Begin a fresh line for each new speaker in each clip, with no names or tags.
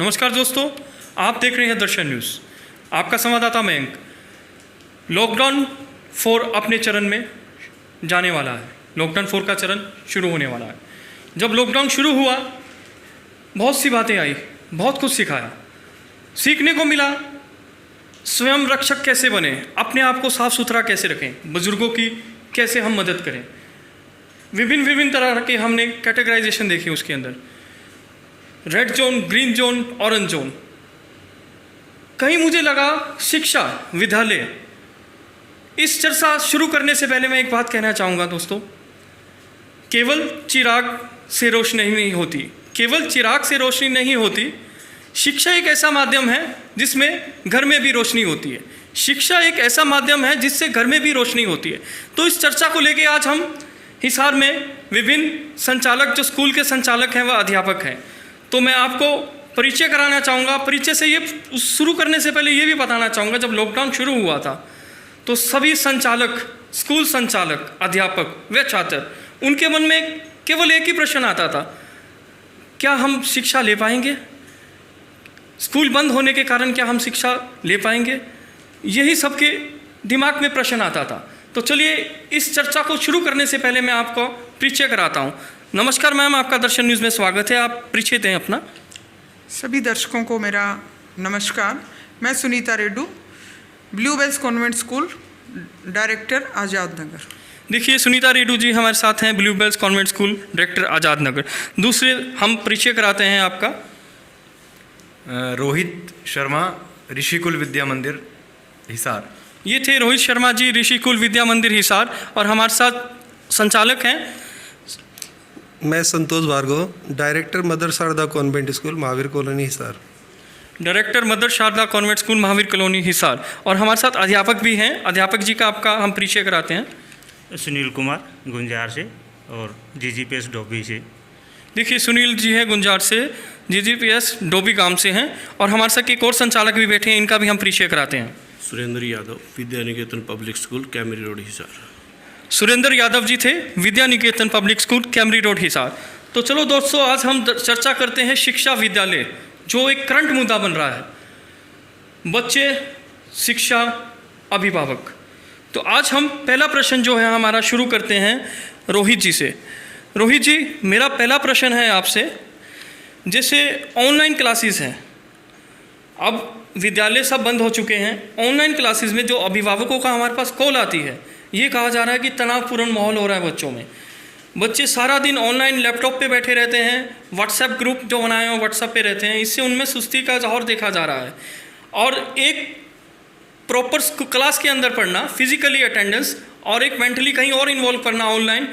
नमस्कार दोस्तों, आप देख रहे हैं दर्शन न्यूज़। आपका संवाददाता मयंक। लॉकडाउन 4 अपने चरण में जाने वाला है। लॉकडाउन 4 का चरण शुरू होने वाला है। जब लॉकडाउन शुरू हुआ, बहुत सी बातें आई, बहुत कुछ सिखाया, सीखने को मिला। स्वयं रक्षक कैसे बने, अपने आप को साफ सुथरा कैसे रखें, बुजुर्गों की कैसे हम मदद करें। विभिन्न तरह के हमने कैटेगराइजेशन देखी उसके अंदर, red zone, green zone, orange zone. कहीं मुझे लगा शिक्षा, विद्यालय। इस चर्चा शुरू करने से पहले मैं एक बात कहना चाहूँगा दोस्तों, केवल चिराग से रोशनी नहीं होती, केवल चिराग से रोशनी नहीं होती। शिक्षा एक ऐसा माध्यम है जिसमें घर में भी रोशनी होती है। शिक्षा एक ऐसा माध्यम है जिससे घर में भी रोशनी होती है। तो इस चर्चा को लेके आज हम हिसार में विभिन्न संचालक, जो स्कूल के संचालक हैं, वह अध्यापक हैं, तो मैं आपको परिचय कराना चाहूँगा। परिचय से ये शुरू करने से पहले ये भी बताना चाहूँगा, जब लॉकडाउन शुरू हुआ था तो सभी संचालक, स्कूल संचालक, अध्यापक व छात्र, उनके मन में केवल एक ही प्रश्न आता था, क्या हम शिक्षा ले पाएंगे? स्कूल बंद होने के कारण क्या हम शिक्षा ले पाएंगे? यही सबके दिमाग में प्रश्न आता था। तो चलिए इस चर्चा को शुरू करने से पहले मैं आपको परिचय कराता हूँ। नमस्कार मैम, आपका दर्शन न्यूज़ में स्वागत है। आप परिचय दें अपना।
सभी दर्शकों को मेरा नमस्कार। मैं Sunita Reddu, blue bells convent school, director Azad Nagar.
देखिए, सुनीता रेड्डू जी हमारे साथ हैं, blue bells convent school, director Azad Nagar. दूसरे हम परिचय कराते हैं आपका।
रोहित शर्मा, ऋषिकुल विद्या मंदिर, हिसार।
ये थे रोहित शर्मा जी, ऋषिकुल विद्या मंदिर, हिसार। और हमारे साथ संचालक हैं,
मैं Santosh Bhargav, director mother Sharda convent school, Mahavir colony, Hisar.
Director mother Sharda convent school, Mahavir colony, Hisar. और हमारे साथ अध्यापक भी हैं। अध्यापक जी का आपका हम परिचय कराते हैं।
सुनील कुमार, गुंजार से, और जीजीपीएस डोबी से।
देखिए, सुनील जी हैं गुंजार से, जीजीपीएस डोबी गांव से हैं। और हमारे साथ एक और संचालक भी बैठे हैं, इनका भी हम परिचय कराते हैं।
Surendra Yadav, Vidya Niketan public school, Kaimri road, Hisar.
Surendra Yadav ji थे, Vidya Niketan public school, Kaimri road, Hisar. तो चलो दोस्तों, आज हम चर्चा करते हैं शिक्षा, विद्यालय, जो एक करंट मुद्दा बन रहा है। बच्चे, शिक्षा, अभिभावक। तो आज हम पहला प्रश्न जो है हमारा शुरू करते हैं रोहित जी से। रोहित जी, मेरा पहला प्रश्न है आपसे, जैसे ऑनलाइन क्लासेस हैं, अब विद्यालय सब बंद हो चुके हैं। ऑनलाइन क्लासेस में जो अभिभावकों का हमारे पास कॉल आती है, ये कहा जा रहा है कि तनावपूर्ण माहौल हो रहा है बच्चों में। बच्चे सारा दिन ऑनलाइन लैपटॉप पे बैठे रहते हैं, व्हाट्सएप ग्रुप जो बनाए हैं व्हाट्सएप पे रहते हैं, इससे उनमें सुस्ती का जौहर देखा जा रहा है। और एक प्रॉपर क्लास के अंदर पढ़ना, फिजिकली अटेंडेंस, और एक मेंटली कहीं और इन्वॉल्व करना ऑनलाइन,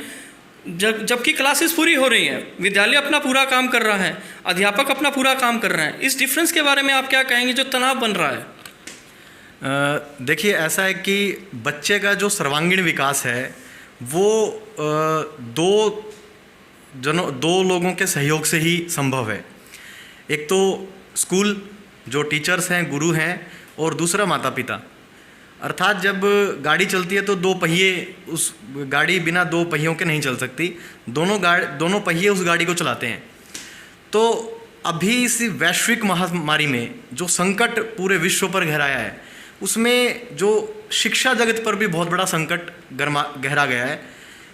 जबकि क्लासेस पूरी हो रही हैं, विद्यालय अपना पूरा काम कर रहा है, अध्यापक अपना पूरा काम कर रहे हैं। इस डिफरेंस के बारे में आप क्या कहेंगे जो तनाव बन रहा है?
देखिए, ऐसा है कि बच्चे का जो सर्वांगीण विकास है वो दो लोगों के सहयोग से ही संभव है। एक तो स्कूल, जो टीचर्स हैं, गुरु हैं, और दूसरा माता पिता। अर्थात जब गाड़ी चलती है तो दो पहिए, उस गाड़ी बिना दो पहियों के नहीं चल सकती। दोनों पहिए उस गाड़ी को चलाते हैं। तो अभी इस वैश्विक महामारी में जो संकट पूरे विश्व पर गहराया है, उसमें जो शिक्षा जगत पर भी बहुत बड़ा संकट गहरा गया है,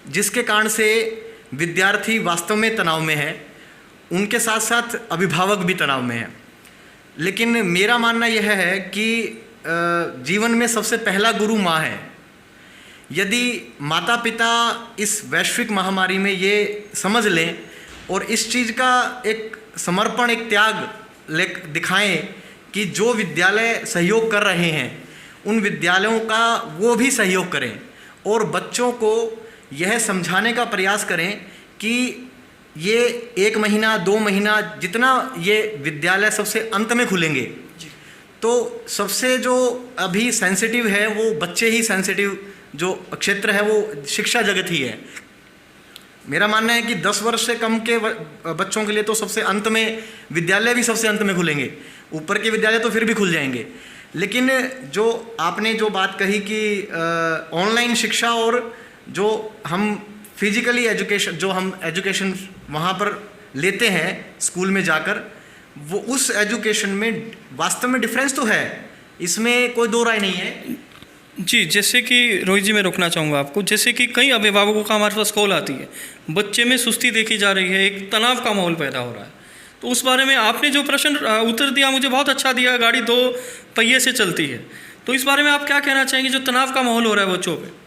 जिसके कारण से विद्यार्थी वास्तव में तनाव में है, उनके साथ साथ अभिभावक भी तनाव में है। लेकिन मेरा मानना यह है कि जीवन में सबसे पहला गुरु माँ है। यदि माता पिता इस वैश्विक महामारी में ये समझ लें और इस चीज़ का एक समर्पण, एक त्याग दिखाएं कि जो विद्यालय सहयोग कर रहे हैं उन विद्यालयों का वो भी सहयोग करें, और बच्चों को यह समझाने का प्रयास करें कि ये 1 महीना 2 महीना जितना ये विद्यालय सबसे अंत में खुलेंगे, तो सबसे जो अभी सेंसिटिव है वो बच्चे ही, सेंसिटिव जो क्षेत्र है वो शिक्षा जगत ही है। मेरा मानना है कि 10 वर्ष से कम के बच्चों के लिए तो सबसे अंत में विद्यालय भी सबसे अंत में खुलेंगे, ऊपर के विद्यालय तो फिर भी खुल जाएंगे। लेकिन जो आपने जो बात कही कि ऑनलाइन शिक्षा और जो हम फिजिकली एजुकेशन, जो हम एजुकेशन वहाँ पर लेते हैं स्कूल में जाकर, वो उस एजुकेशन में वास्तव में डिफरेंस तो है, इसमें कोई दो राय नहीं है।
जी, जैसे कि रोहित जी मैं रोकना चाहूँगा आपको, जैसे कि कई अभिभावकों का हमारे पास कॉल आती है, बच्चे में सुस्ती देखी जा रही है, एक तनाव का माहौल पैदा हो रहा है। तो उस बारे में आपने जो प्रश्न उत्तर दिया मुझे बहुत अच्छा दिया, गाड़ी 2 पहिए से चलती है, तो इस बारे में आप क्या कहना चाहेंगे जो तनाव का माहौल हो रहा है बच्चों पे?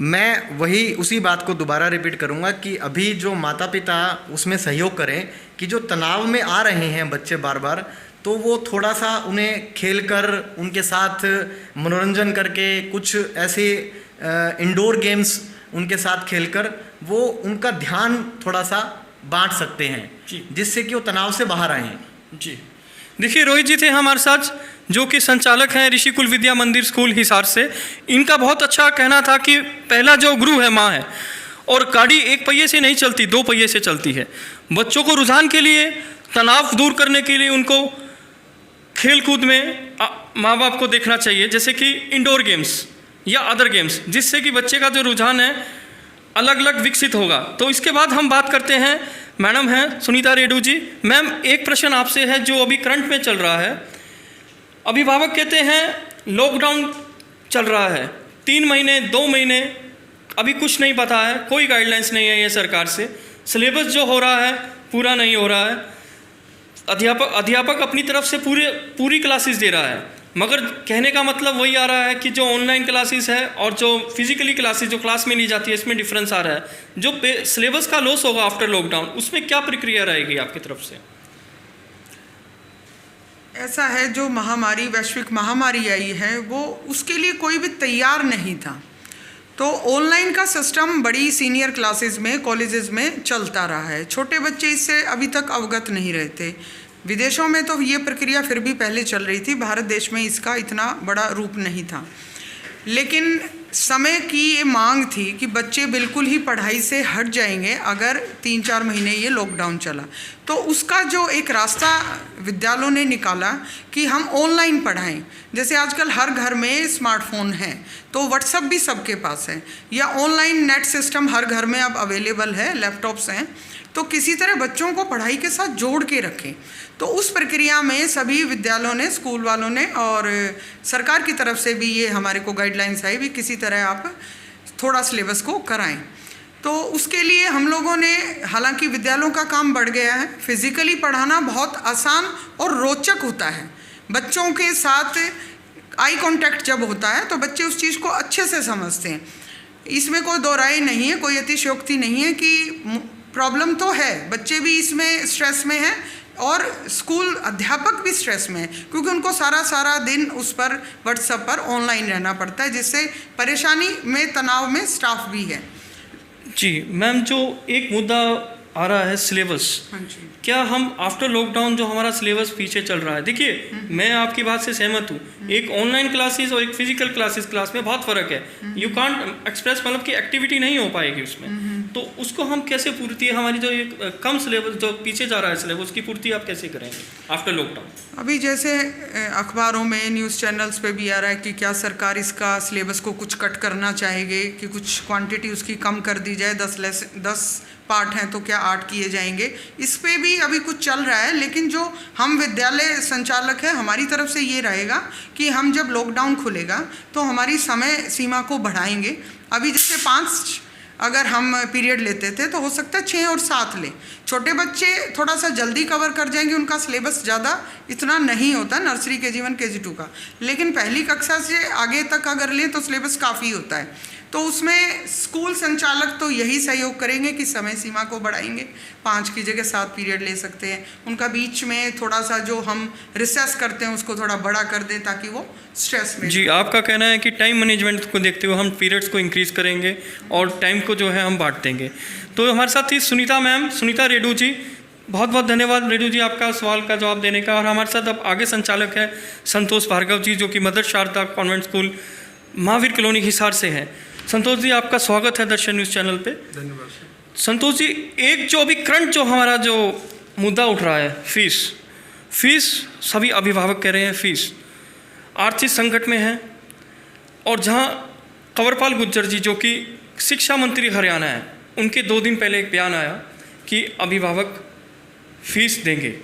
मैं वही उसी बात को दोबारा रिपीट करूंगा कि अभी जो माता पिता उसमें सहयोग करें कि जो तनाव में आ रहे हैं बच्चे बार बार, तो वो थोड़ा सा उन्हें खेलकर उनके साथ मनोरंजन करके कुछ ऐसे इंडोर गेम्स उनके साथ खेलकर वो उनका ध्यान थोड़ा सा बांट सकते हैं, जिससे कि वो तनाव से बाहर आएँ।
जी, देखिए रोहित जी थे हमारे साथ, जो कि संचालक हैं ऋषिकुल विद्या मंदिर स्कूल हिसार से। इनका बहुत अच्छा कहना था कि पहला जो गुरु है माँ है, और गाड़ी 1 पहिए से नहीं चलती, 2 पहिए से चलती है। बच्चों को रुझान के लिए, तनाव दूर करने के लिए उनको खेल कूद में माँ बाप को देखना चाहिए, जैसे कि इंडोर गेम्स या अदर गेम्स, जिससे कि बच्चे का जो रुझान है अलग अलग विकसित होगा। तो इसके बाद हम बात करते हैं, मैडम हैं सुनीता रेड्डू जी। मैम, एक प्रश्न आपसे है जो अभी करंट में चल रहा है। अभिभावक कहते हैं लॉकडाउन चल रहा है, 3 महीने 2 महीने अभी कुछ नहीं पता है, कोई गाइडलाइंस नहीं है ये सरकार से, सिलेबस जो हो रहा है पूरा नहीं हो रहा है, अध्यापक अपनी तरफ से पूरी क्लासेस दे रहा है, मगर कहने का मतलब वही आ रहा है कि जो ऑनलाइन क्लासेस है और जो फिजिकली क्लासेस जो क्लास में ली जाती है इसमें डिफरेंस आ रहा है। जो सिलेबस का लॉस होगा आफ्टर लॉकडाउन, उसमें क्या प्रक्रिया रहेगी आपकी तरफ से?
ऐसा है, जो महामारी, वैश्विक महामारी आई है, वो उसके लिए कोई भी तैयार नहीं था। तो ऑनलाइन का सिस्टम बड़ी सीनियर क्लासेस में, कॉलेजेस में चलता रहा है। छोटे बच्चे इससे अभी तक अवगत नहीं रहते। विदेशों में तो ये प्रक्रिया फिर भी पहले चल रही थी, भारत देश में इसका इतना बड़ा रूप नहीं था। लेकिन समय की ये मांग थी कि बच्चे बिल्कुल ही पढ़ाई से हट जाएंगे अगर 3-4 महीने ये लॉकडाउन चला। तो उसका जो एक रास्ता विद्यालयों ने निकाला कि हम ऑनलाइन पढ़ाएं। जैसे आजकल हर घर में स्मार्टफोन है, तो व्हाट्सएप भी सबके पास है, या ऑनलाइन नेट सिस्टम हर घर में अब अवेलेबल है, लैपटॉप्स हैं। तो किसी तरह बच्चों को पढ़ाई के साथ जोड़ के रखें। तो उस प्रक्रिया में सभी विद्यालयों ने, स्कूल वालों ने, और सरकार की तरफ से भी ये हमारे को गाइडलाइंस आई भी किसी तरह आप थोड़ा सिलेबस को कराएं। तो उसके लिए हम लोगों ने, हालांकि विद्यालयों का काम बढ़ गया है, फिजिकली पढ़ाना बहुत आसान और रोचक होता है। बच्चों के साथ आई कांटेक्ट जब होता है तो बच्चे उस चीज़ को अच्छे से समझते हैं। इसमें कोई दो राय नहीं है, कोई अतिशयोक्ति नहीं है कि प्रॉब्लम तो है, बच्चे भी इसमें स्ट्रेस में हैं और स्कूल अध्यापक भी स्ट्रेस में है, क्योंकि उनको सारा दिन उस पर व्हाट्सएप पर ऑनलाइन रहना पड़ता है, जिससे परेशानी में, तनाव में स्टाफ भी है।
जी मैम, जो एक मुद्दा आ रहा है सिलेबस,
हाँ जी,
क्या हम आफ्टर लॉकडाउन जो हमारा सिलेबस पीछे चल रहा है, देखिए मैं आपकी बात से सहमत हूँ, एक ऑनलाइन क्लासेस और एक फिजिकल क्लासेस क्लास में बहुत फ़र्क है। यू कांट एक्सप्रेस, मतलब कि एक्टिविटी नहीं हो पाएगी उसमें। तो उसको हम कैसे पूर्ति, हमारी जो एक कम सिलेबस जो पीछे जा रहा है सिलेबस, उसकी पूर्ति आप कैसे करेंगे आफ्टर लॉकडाउन?
अभी जैसे अखबारों में, न्यूज़ चैनल्स पे भी आ रहा है कि क्या सरकार इसका सिलेबस को कुछ कट करना चाहेगी, कि कुछ क्वांटिटी उसकी कम कर दी जाए, 10 पार्ट हैं तो क्या 8 किए जाएंगे। इस पे भी अभी कुछ चल रहा है। लेकिन जो हम विद्यालय संचालक हैं, हमारी तरफ से ये रहेगा कि हम जब लॉकडाउन खुलेगा तो हमारी समय सीमा को बढ़ाएंगे। अभी जैसे 5 अगर हम पीरियड लेते थे तो हो सकता है 6 और 7 लें। छोटे बच्चे थोड़ा सा जल्दी कवर कर जाएंगे, उनका सिलेबस ज़्यादा इतना नहीं होता, नर्सरी KG1 KG2 का। लेकिन पहली कक्षा से आगे तक अगर लें तो सिलेबस काफ़ी होता है। तो उसमें स्कूल संचालक तो यही सहयोग करेंगे कि समय सीमा को बढ़ाएंगे, 5 की जगह 7 पीरियड ले सकते हैं। उनका बीच में थोड़ा सा जो हम रिसेस करते हैं उसको थोड़ा बड़ा कर दें, ताकि वो स्ट्रेस में।
जी, आपका कहना है कि टाइम मैनेजमेंट को देखते हुए हम पीरियड्स को इंक्रीज़ करेंगे और टाइम को जो है हम बांट देंगे। तो हमारे साथ थी सुनीता मैम, सुनीता रेड्डू जी। बहुत बहुत धन्यवाद रेड्डू जी आपका सवाल का जवाब देने का। और हमारे साथ अब आगे संचालक है संतोष भार्गव जी, जो कि mother Sharda convent school Mahavir colony Hisar से हैं। संतोष जी, आपका स्वागत है दर्शन न्यूज़ चैनल पे।
धन्यवाद सर।
संतोष जी, एक जो अभी करंट जो हमारा जो मुद्दा उठ रहा है, फीस, सभी अभिभावक कह रहे हैं फीस आर्थिक संकट में है। और जहां कंवरपाल गुर्जर जी, जो कि शिक्षा मंत्री हरियाणा है, उनके 2 दिन पहले एक बयान आया कि अभिभावक फीस देंगे।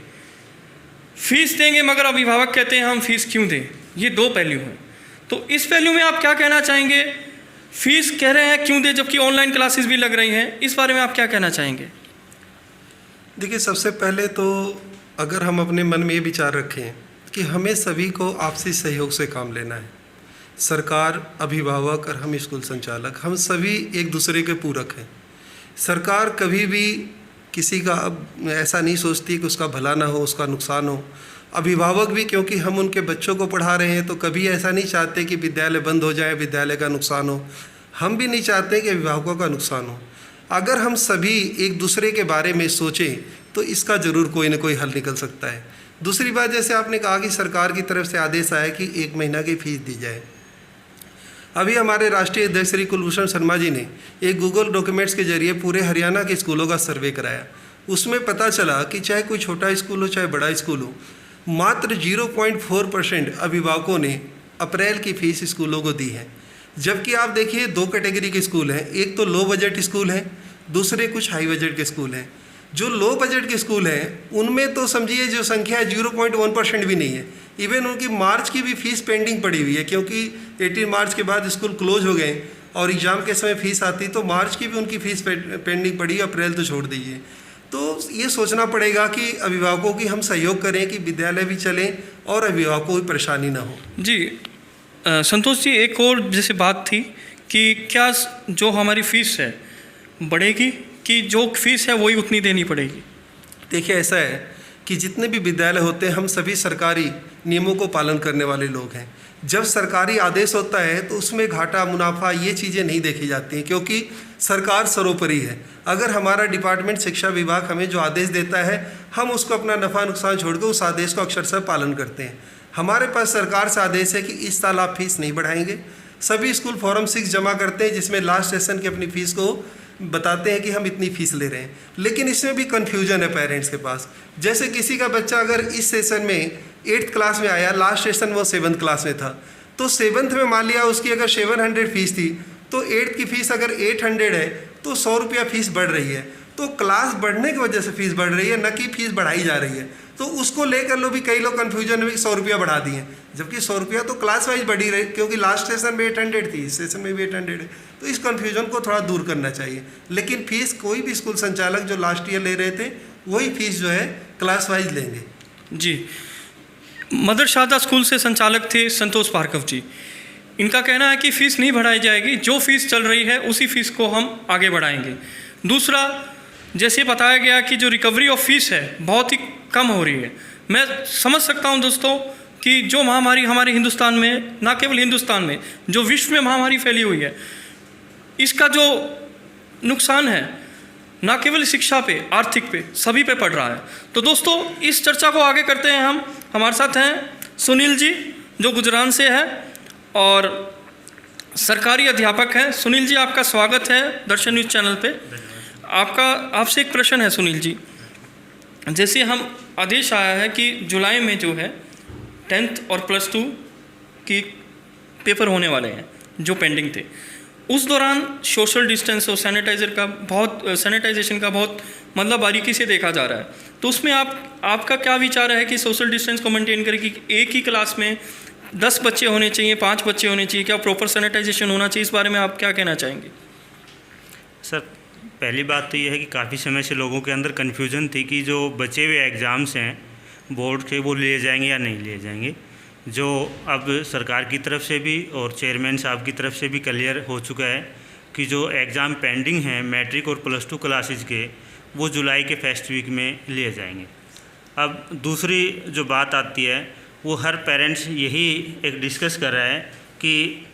फीस देंगे मगर अभिभावक कहते हैं हम फीस क्यों दें, ये दो पहलू हैं। तो इस पहलू में आप क्या कहना चाहेंगे? फीस कह रहे हैं क्यों दें जबकि ऑनलाइन क्लासेस भी लग रही हैं, इस बारे में आप क्या कहना चाहेंगे?
देखिए, सबसे पहले तो अगर हम अपने मन में ये विचार रखें कि हमें सभी को आपसी सहयोग से काम लेना है, सरकार, अभिभावक और हम स्कूल संचालक, हम सभी एक दूसरे के पूरक हैं। सरकार कभी भी किसी का ऐसा नहीं सोचती कि उसका भला ना हो, उसका नुकसान हो। अभिभावक भी, क्योंकि हम उनके बच्चों को पढ़ा रहे हैं, तो कभी ऐसा नहीं चाहते कि विद्यालय बंद हो जाए, विद्यालय का नुकसान हो। हम भी नहीं चाहते कि अभिभावकों का नुकसान हो। अगर हम सभी एक दूसरे के बारे में सोचें तो इसका ज़रूर कोई ना कोई हल निकल सकता है। दूसरी बात, जैसे आपने कहा कि सरकार की तरफ से आदेश आया कि 1 महीना की फ़ीस दी जाए। अभी हमारे राष्ट्रीय अध्यक्ष श्री कुलभूषण शर्मा जी ने एक गूगल डॉक्यूमेंट्स के जरिए पूरे हरियाणा के स्कूलों का सर्वे कराया। उसमें पता चला कि चाहे कोई छोटा स्कूल हो चाहे बड़ा स्कूल हो, मात्र 0.4% अभिभावकों ने अप्रैल की फ़ीस स्कूलों को दी है। जबकि आप देखिए 2 कैटेगरी के स्कूल हैं, एक तो लो बजट स्कूल हैं, दूसरे कुछ हाई बजट के स्कूल हैं। जो लो बजट के स्कूल हैं उनमें तो समझिए जो संख्या है 0.1% भी नहीं है। इवन उनकी मार्च की भी फ़ीस पेंडिंग पड़ी हुई है, क्योंकि 18 मार्च के बाद स्कूल क्लोज हो गए और एग्ज़ाम के समय फ़ीस आती तो मार्च की भी उनकी फ़ीस पेंडिंग पड़ी, अप्रैल तो छोड़ दीजिए। तो ये सोचना पड़ेगा कि अभिभावकों की हम सहयोग करें कि विद्यालय भी चलें और अभिभावकों को भी परेशानी ना हो।
जी संतोष जी, एक और जैसे बात थी कि क्या जो हमारी फ़ीस है बढ़ेगी कि जो फीस है वही उतनी देनी पड़ेगी?
देखिए, ऐसा है कि जितने भी विद्यालय होते हैं हम सभी सरकारी नियमों को पालन करने वाले लोग हैं। जब सरकारी आदेश होता है तो उसमें घाटा मुनाफा ये चीज़ें नहीं देखी जाती हैं, क्योंकि सरकार सर्वोपरि है। अगर हमारा डिपार्टमेंट शिक्षा विभाग हमें जो आदेश देता है हम उसको अपना नफ़ा नुकसान छोड़कर उस आदेश को अक्षरशः पालन करते हैं। हमारे पास सरकार से आदेश है कि इस साल आप फीस नहीं बढ़ाएंगे। सभी स्कूल फॉर्म 6 जमा करते हैं जिसमें लास्ट सेशन की अपनी फ़ीस को बताते हैं कि हम इतनी फ़ीस ले रहे हैं। लेकिन इसमें भी कन्फ्यूजन है पेरेंट्स के पास। जैसे किसी का बच्चा अगर इस सेशन में 8th क्लास में आया, लास्ट सेशन वो 7th क्लास में था, तो 7th में मान लिया उसकी अगर 700 फीस थी तो 8th की फ़ीस अगर 800 है तो 100 रुपया फ़ीस बढ़ रही है। तो क्लास बढ़ने की वजह से फ़ीस बढ़ रही है, न कि फ़ीस बढ़ाई जा रही है। तो उसको लेकर लो भी कई लोग कन्फ्यूजन में 100 रुपया बढ़ा दिए, जबकि 100 रुपया तो क्लास वाइज बढ़ी रही, क्योंकि लास्ट सेशन में 800 थी, इस सेशन में भी 800 है। तो इस कन्फ्यूजन को थोड़ा दूर करना चाहिए। लेकिन फ़ीस कोई भी स्कूल संचालक जो लास्ट ईयर ले रहे थे वही फ़ीस जो है क्लास वाइज लेंगे।
जी, मदर शारदा स्कूल से संचालक थे संतोष भार्गव जी। इनका कहना है कि फ़ीस नहीं बढ़ाई जाएगी, जो फ़ीस चल रही है उसी फ़ीस को हम आगे बढ़ाएंगे। दूसरा, जैसे बताया गया कि जो रिकवरी ऑफ फीस है बहुत ही कम हो रही है। मैं समझ सकता हूं दोस्तों कि जो महामारी हमारे हिंदुस्तान में, ना केवल हिंदुस्तान में, जो विश्व में महामारी फैली हुई है, इसका जो नुकसान है ना केवल शिक्षा पे, आर्थिक पे, सभी पे पड़ रहा है। तो दोस्तों इस चर्चा को आगे करते हैं हम। हमारे साथ हैं सुनील जी जो गुजरात से है और सरकारी अध्यापक हैं। सुनील जी, आपका स्वागत है दर्शन न्यूज़ चैनल पे। आपसे एक प्रश्न है सुनील जी, जैसे हम आदेश आया है कि जुलाई में जो है 10th और +2 की पेपर होने वाले हैं जो पेंडिंग थे, उस दौरान सोशल डिस्टेंस और सैनिटाइजेशन का बहुत मतलब बारीकी से देखा जा रहा है। तो उसमें आपका क्या विचार है कि सोशल डिस्टेंस को मेंटेन करें कि एक ही क्लास में 10 बच्चे होने चाहिए, 5 बच्चे होने चाहिए, क्या प्रॉपर सैनिटाइजेशन होना चाहिए? इस बारे में आप क्या कहना चाहेंगे?
सर, पहली बात तो ये है कि काफ़ी समय से लोगों के अंदर कन्फ्यूज़न थी कि जो बचे हुए एग्ज़ाम्स हैं बोर्ड के वो लिए जाएंगे या नहीं लिए जाएंगे, जो अब सरकार की तरफ से भी और चेयरमैन साहब की तरफ से भी क्लियर हो चुका है कि जो एग्ज़ाम पेंडिंग हैं मैट्रिक और +2 क्लासेज के, वो जुलाई के फर्स्ट वीक में लिए जाएंगे। अब दूसरी जो बात आती है वो हर पेरेंट्स यही एक डिस्कस कर रहा है कि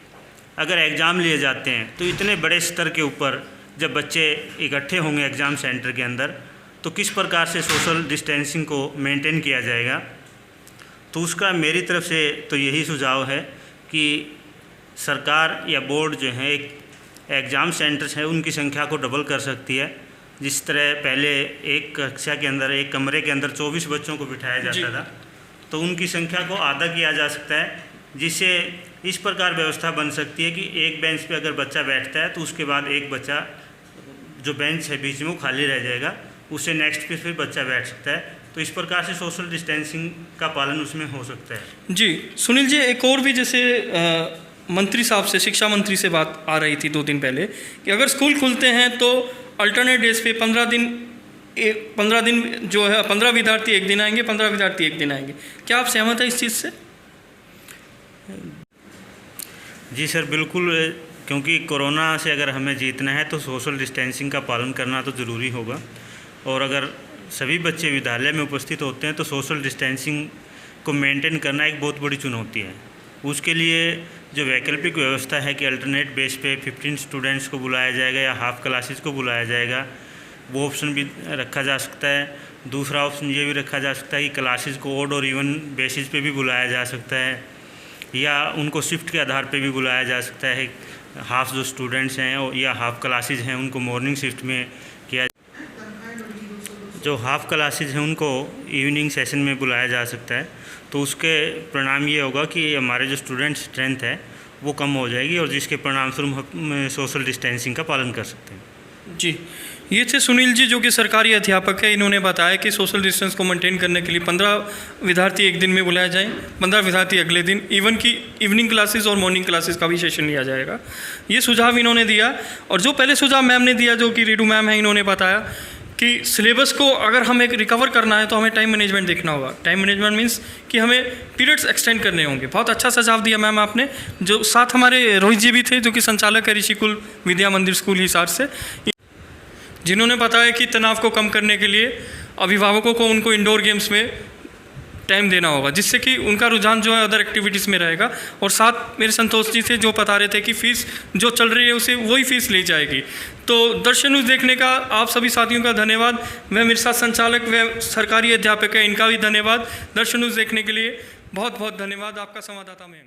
अगर एग्ज़ाम लिए जाते हैं तो इतने बड़े स्तर के ऊपर जब बच्चे इकट्ठे होंगे एग्ज़ाम सेंटर के अंदर तो किस प्रकार से सोशल डिस्टेंसिंग को मेंटेन किया जाएगा। तो उसका मेरी तरफ से तो यही सुझाव है कि सरकार या बोर्ड जो है एक एग्ज़ाम सेंटर्स हैं उनकी संख्या को डबल कर सकती है। जिस तरह पहले एक कक्षा के अंदर, एक कमरे के अंदर 24 बच्चों को बिठाया जाता था, तो उनकी संख्या को आधा किया जा सकता है, जिससे इस प्रकार व्यवस्था बन सकती है कि एक बेंच पे अगर बच्चा बैठता है तो उसके बाद एक बच्चा जो बेंच है बीच में वो खाली रह जाएगा, उससे नेक्स्ट पे फिर बच्चा बैठ सकता है। तो इस प्रकार से सोशल डिस्टेंसिंग का पालन उसमें हो सकता है।
जी सुनील जी, एक और भी जैसे मंत्री साहब से, शिक्षा मंत्री से बात आ रही थी 2 दिन पहले कि अगर स्कूल खुलते हैं तो अल्टरनेट डेज पे 15 दिन जो है 15 विद्यार्थी एक दिन आएंगे, 15 विद्यार्थी एक दिन आएंगे। क्या आप सहमत हैं इस चीज़ से?
जी सर, बिल्कुल, क्योंकि कोरोना से अगर हमें जीतना है तो सोशल डिस्टेंसिंग का पालन करना तो ज़रूरी होगा। और अगर सभी बच्चे विद्यालय में उपस्थित होते हैं तो सोशल डिस्टेंसिंग को मेंटेन करना एक बहुत बड़ी चुनौती है। उसके लिए जो वैकल्पिक व्यवस्था है कि अल्टरनेट बेस पे 15 स्टूडेंट्स को बुलाया जाएगा या हाफ क्लासेस को बुलाया जाएगा, वो ऑप्शन भी रखा जा सकता है। दूसरा ऑप्शन ये भी रखा जा सकता है कि क्लासेस को ऑड और इवन बेसिस पे भी बुलाया जा सकता है, या उनको शिफ्ट के आधार पे भी बुलाया जा सकता है। हाफ जो स्टूडेंट्स हैं या हाफ क्लासेस हैं उनको मॉर्निंग शिफ्ट में किया, जो हाफ क्लासेस हैं उनको इवनिंग सेशन में बुलाया जा सकता है। तो उसके परिणाम ये होगा कि हमारे जो स्टूडेंट स्ट्रेंथ है वो कम हो जाएगी और जिसके परिणाम स्वरूप हम सोशल डिस्टेंसिंग का पालन कर सकते हैं।
जी, ये थे सुनील जी जो कि सरकारी अध्यापक है। इन्होंने बताया कि सोशल डिस्टेंस को मेंटेन करने के लिए 15 विद्यार्थी एक दिन में बुलाए जाएं, 15 विद्यार्थी अगले दिन, इवन की इवनिंग क्लासेस और मॉर्निंग क्लासेस का भी सेशन लिया जाएगा। ये सुझाव इन्होंने दिया। और जो पहले सुझाव मैम ने दिया, जो कि रीडू मैम है, इन्होंने बताया कि सिलेबस को अगर हमें रिकवर करना है तो हमें टाइम मैनेजमेंट देखना होगा। टाइम मैनेजमेंट मीन्स कि हमें पीरियड्स एक्सटेंड करने होंगे। बहुत अच्छा सुझाव दिया मैम आपने। जो साथ हमारे रोहित जी भी थे जो कि संचालक है ऋषिकुल विद्या मंदिर स्कूल हिसार से, जिन्होंने बताया कि तनाव को कम करने के लिए अभिभावकों को उनको इंडोर गेम्स में टाइम देना होगा, जिससे कि उनका रुझान जो है अदर एक्टिविटीज़ में रहेगा। और साथ मेरे संतोष जी थे जो बता रहे थे कि फ़ीस जो चल रही है उसे वही फ़ीस ली जाएगी। तो दर्शन न्यूज़ देखने का आप सभी साथियों का धन्यवाद। मैं मेरे साथ संचालक व सरकारी अध्यापक है, इनका भी धन्यवाद। दर्शन न्यूज़ देखने के लिए बहुत बहुत धन्यवाद। आपका संवाददाता में